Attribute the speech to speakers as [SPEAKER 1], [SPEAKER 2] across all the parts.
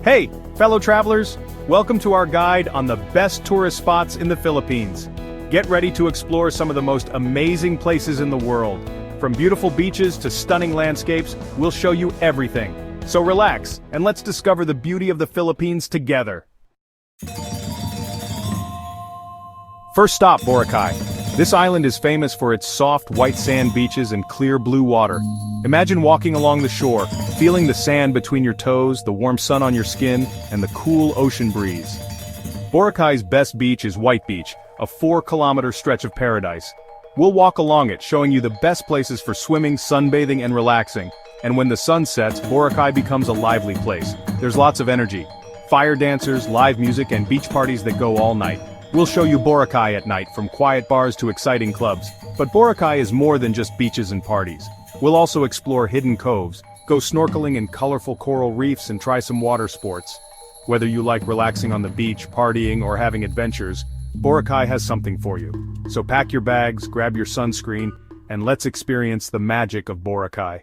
[SPEAKER 1] Hey, fellow travelers, welcome to our guide on the best tourist spots in the Philippines. Get ready to explore some of the most amazing places in the world. From beautiful beaches to stunning landscapes, we'll show you everything. So relax, and let's discover the beauty of the Philippines together. First stop, Boracay. This island is famous for its soft white sand beaches and clear blue water. Imagine walking along the shore, feeling the sand between your toes, the warm sun on your skin, and the cool ocean breeze. Boracay's best beach is White Beach, a 4-kilometer stretch of paradise. We'll walk along it, showing you the best places for swimming, sunbathing, and relaxing. And when the sun sets, Boracay becomes a lively place. There's lots of energy. Fire dancers, live music, and beach parties that go all night. We'll show you Boracay at night, from quiet bars to exciting clubs. But Boracay is more than just beaches and parties. We'll also explore hidden coves, go snorkeling in colorful coral reefs, and try some water sports. Whether you like relaxing on the beach, partying, or having adventures, Boracay has something for you. So pack your bags, grab your sunscreen, and let's experience the magic of Boracay.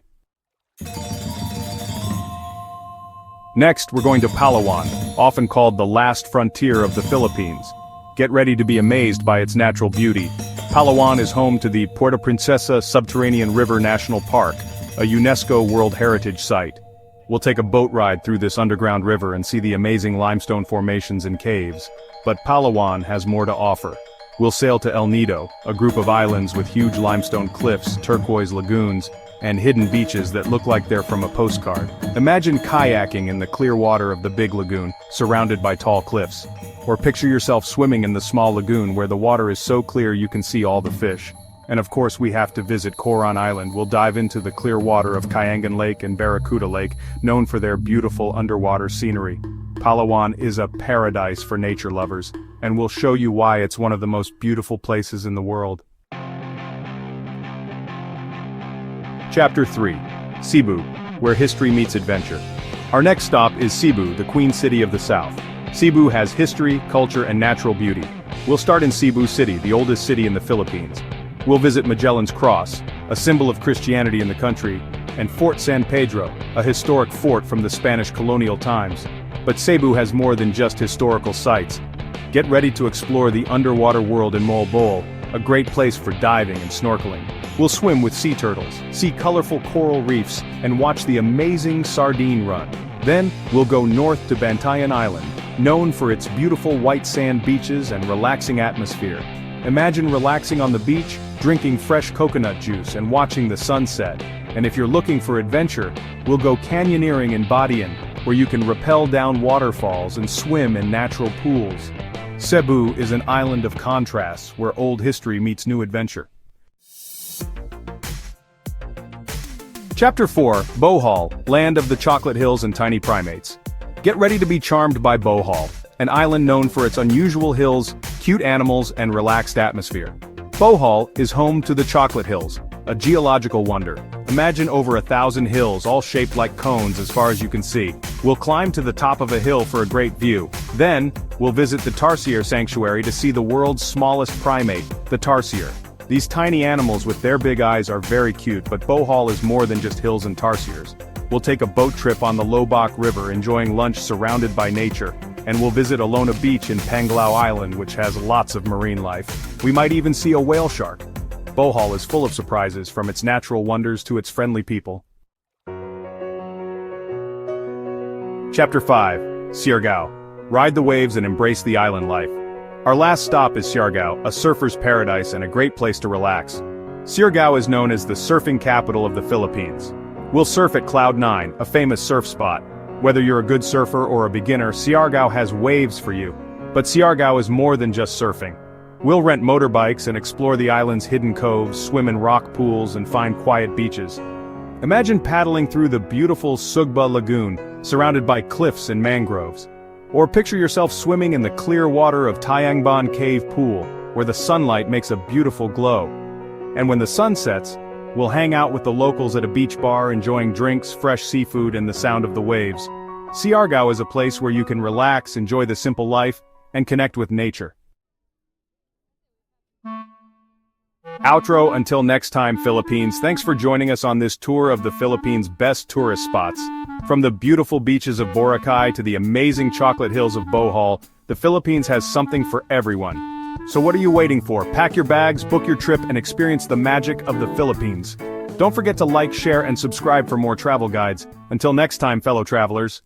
[SPEAKER 1] Next, we're going to Palawan, often called the last frontier of the Philippines. Get ready to be amazed by its natural beauty. Palawan is home to the Puerto Princesa Subterranean River National Park, a UNESCO World Heritage Site. We'll take a boat ride through this underground river and see the amazing limestone formations and caves. But Palawan has more to offer. We'll sail to El Nido, a group of islands with huge limestone cliffs, turquoise lagoons, and hidden beaches that look like they're from a postcard. Imagine kayaking in the clear water of the big lagoon, surrounded by tall cliffs. Or picture yourself swimming in the small lagoon where the water is so clear you can see all the fish. And of course we have to visit Coron Island. We'll dive into the clear water of Cayamgan Lake and Barracuda Lake, known for their beautiful underwater scenery. Palawan is a paradise for nature lovers, and we'll show you why it's one of the most beautiful places in the world. Chapter 3. Cebu, where history meets adventure. Our next stop is Cebu, the Queen City of the South. Cebu has history, culture, and natural beauty. We'll start in Cebu City, the oldest city in the Philippines. We'll visit Magellan's Cross, a symbol of Christianity in the country, and Fort San Pedro, a historic fort from the Spanish colonial times. But Cebu has more than just historical sites. Get ready to explore the underwater world in Bohol, a great place for diving and snorkeling. We'll swim with sea turtles, see colorful coral reefs, and watch the amazing sardine run. Then, we'll go north to Bantayan Island, known for its beautiful white sand beaches and relaxing atmosphere. Imagine relaxing on the beach, drinking fresh coconut juice and watching the sunset. And if you're looking for adventure, we'll go canyoneering in Batayan, where you can rappel down waterfalls and swim in natural pools. Cebu is an island of contrasts where old history meets new adventure. Chapter 4, Bohol, land of the chocolate hills and tiny primates. Get ready to be charmed by Bohol, an island known for its unusual hills, cute animals, and relaxed atmosphere. Bohol is home to the chocolate hills, a geological wonder. Imagine over 1,000 hills all shaped like cones as far as you can see. We'll climb to the top of a hill for a great view. Then, we'll visit the tarsier sanctuary to see the world's smallest primate, the tarsier. These tiny animals with their big eyes are very cute, but Bohol is more than just hills and tarsiers. We'll take a boat trip on the Lobak River, enjoying lunch surrounded by nature. And we'll visit Alona Beach in Panglao Island, which has lots of marine life. We might even see a whale shark. Bohol is full of surprises, from its natural wonders to its friendly people. Chapter 5. Siargao. Ride the waves and embrace the island life. Our last stop is Siargao, a surfer's paradise and a great place to relax. Siargao is known as the surfing capital of the Philippines. We'll surf at Cloud 9, a famous surf spot. Whether you're a good surfer or a beginner, Siargao has waves for you. But Siargao is more than just surfing. We'll rent motorbikes and explore the island's hidden coves, swim in rock pools, and find quiet beaches. Imagine paddling through the beautiful Sugba Lagoon, surrounded by cliffs and mangroves. Or picture yourself swimming in the clear water of Tayangban Cave Pool, where the sunlight makes a beautiful glow. And when the sun sets, we'll hang out with the locals at a beach bar, enjoying drinks, fresh seafood, and the sound of the waves. Siargao is a place where you can relax, enjoy the simple life, and connect with nature. Outro. Until next time, Philippines. Thanks for joining us on this tour of the Philippines' best tourist spots. From the beautiful beaches of Boracay to the amazing chocolate hills of Bohol, the Philippines has something for everyone. So what are you waiting for? Pack your bags, book your trip, and experience the magic of the Philippines. Don't forget to like, share, and subscribe for more travel guides. Until next time, fellow travelers.